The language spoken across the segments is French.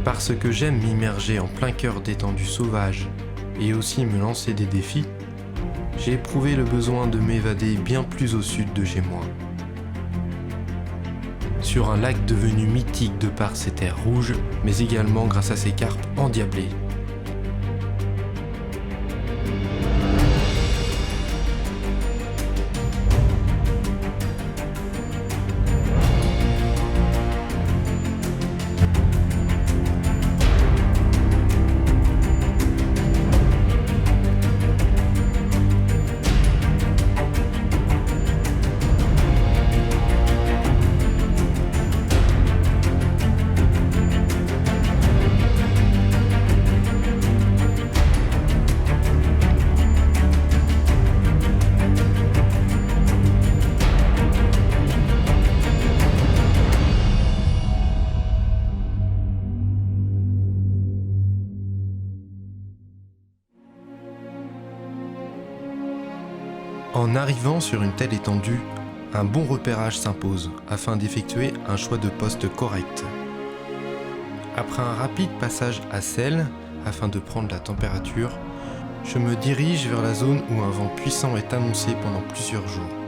Parce que j'aime m'immerger en plein cœur d'étendues sauvages et aussi me lancer des défis, j'ai éprouvé le besoin de m'évader bien plus au sud de chez moi. Sur un lac devenu mythique de par ses terres rouges, mais également grâce à ses carpes endiablées. En arrivant sur une telle étendue, un bon repérage s'impose afin d'effectuer un choix de poste correct. Après un rapide passage à sel afin de prendre la température, je me dirige vers la zone où un vent puissant est annoncé pendant plusieurs jours.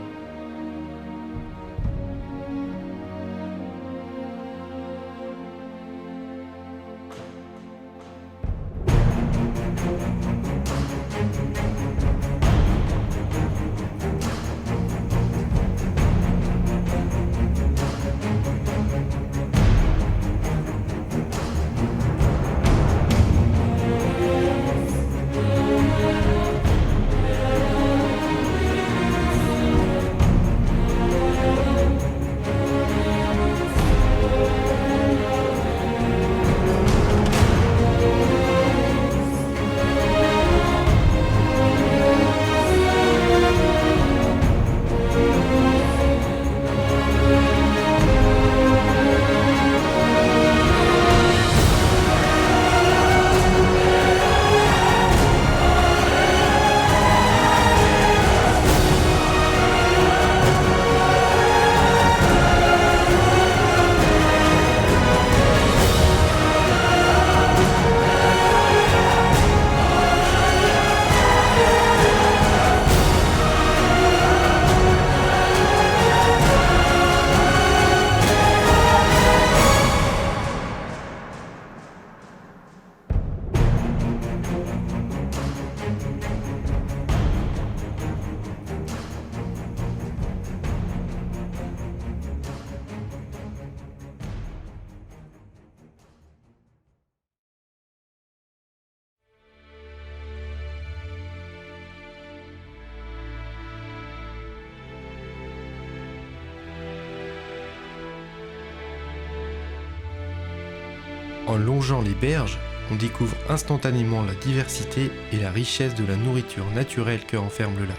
En longeant les berges, on découvre instantanément la diversité et la richesse de la nourriture naturelle que renferme le lac.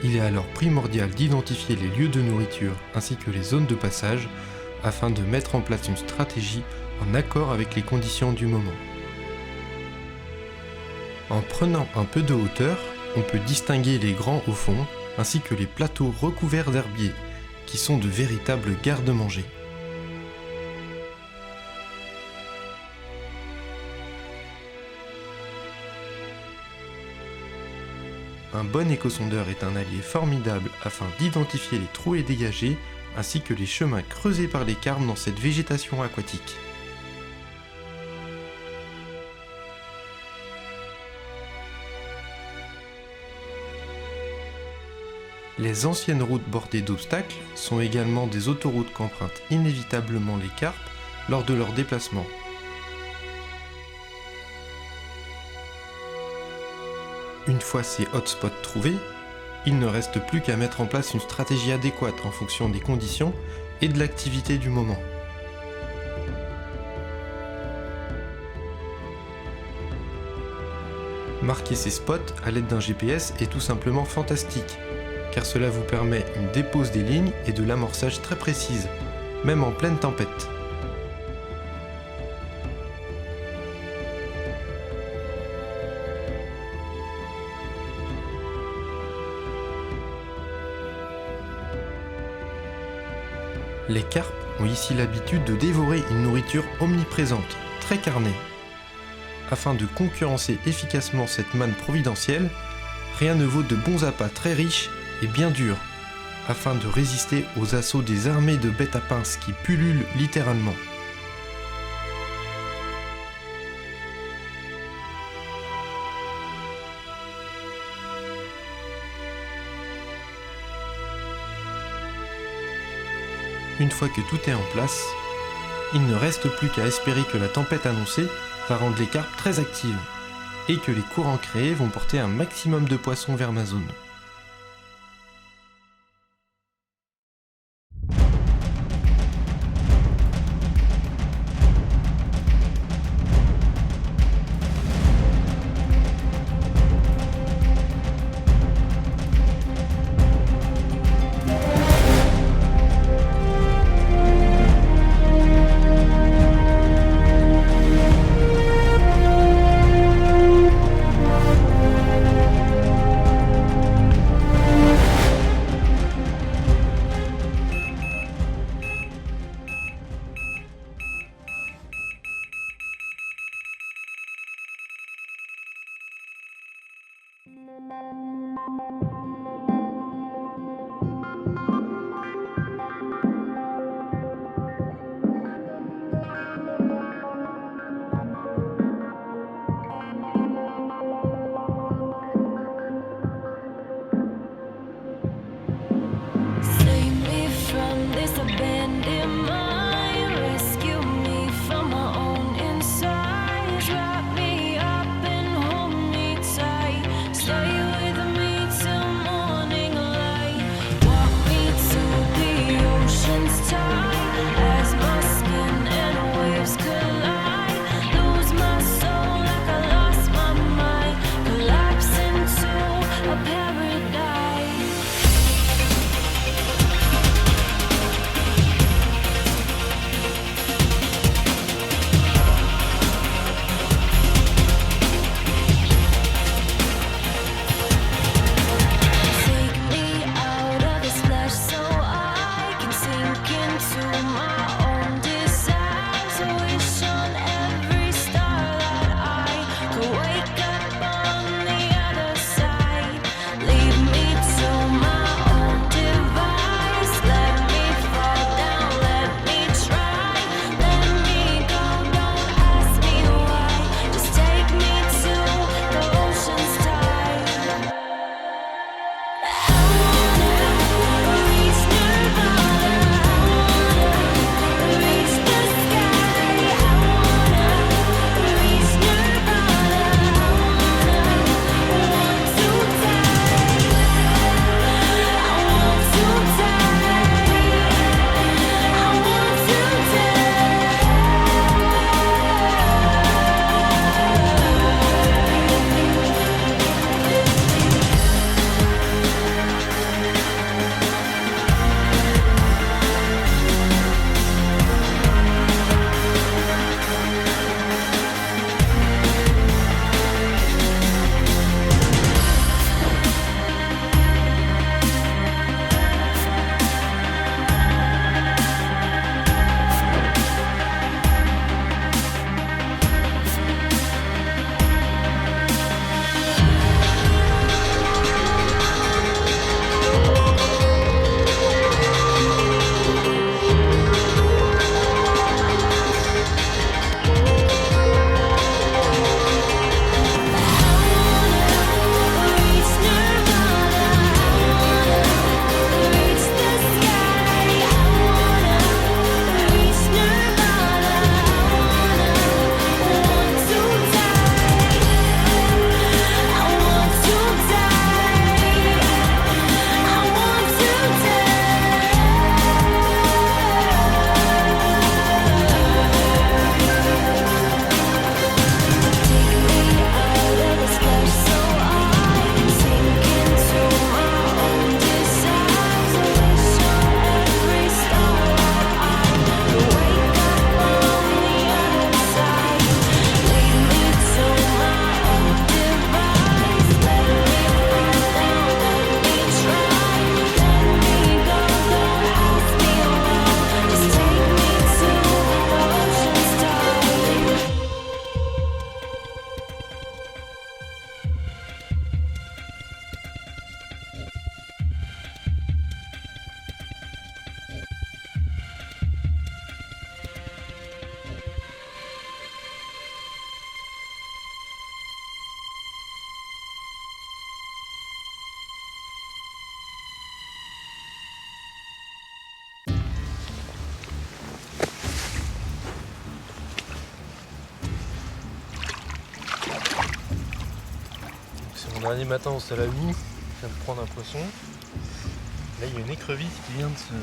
Il est alors primordial d'identifier les lieux de nourriture ainsi que les zones de passage afin de mettre en place une stratégie en accord avec les conditions du moment. En prenant un peu de hauteur, on peut distinguer les grands au fond ainsi que les plateaux recouverts d'herbiers qui sont de véritables garde-manger. Un bon écosondeur est un allié formidable afin d'identifier les trouées dégagées ainsi que les chemins creusés par les carpes dans cette végétation aquatique. Les anciennes routes bordées d'obstacles sont également des autoroutes qu'empruntent inévitablement les carpes lors de leur déplacement. Une fois ces hotspots trouvés, il ne reste plus qu'à mettre en place une stratégie adéquate en fonction des conditions et de l'activité du moment. Marquer ces spots à l'aide d'un GPS est tout simplement fantastique, car cela vous permet une dépose des lignes et de l'amorçage très précise, même en pleine tempête. Les carpes ont ici l'habitude de dévorer une nourriture omniprésente, très carnée. Afin de concurrencer efficacement cette manne providentielle, rien ne vaut de bons appâts très riches et bien durs, afin de résister aux assauts des armées de bêtes à pinces qui pullulent littéralement. Une fois que tout est en place, il ne reste plus qu'à espérer que la tempête annoncée va rendre les carpes très actives et que les courants créés vont porter un maximum de poissons vers ma zone. C'est mon dernier matin au Salagou, je viens de prendre un poisson. Là il y a une écrevisse qui vient de se...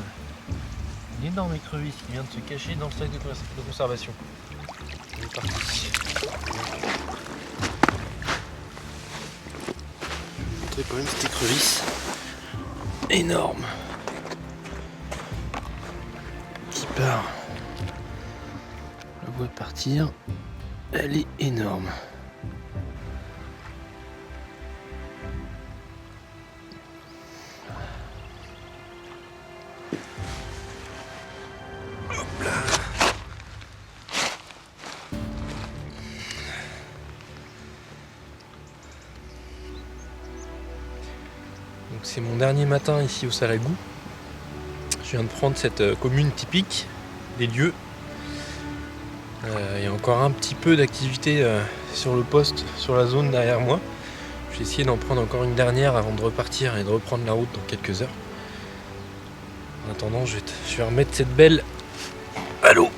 Une énorme écrevisse qui vient de se cacher dans le sac de conservation. Elle est partie. Je vais vous montrer quand même cette écrevisse. Énorme. Qui part. Je la vois partir. Elle est énorme. Donc c'est mon dernier matin ici au Salagou. Je viens de prendre cette commune typique des lieux. Il y a encore un petit peu d'activité sur le poste, sur la zone derrière moi. Je vais essayer d'en prendre encore une dernière avant de repartir et de reprendre la route dans quelques heures. En attendant, je vais remettre cette belle à l'eau.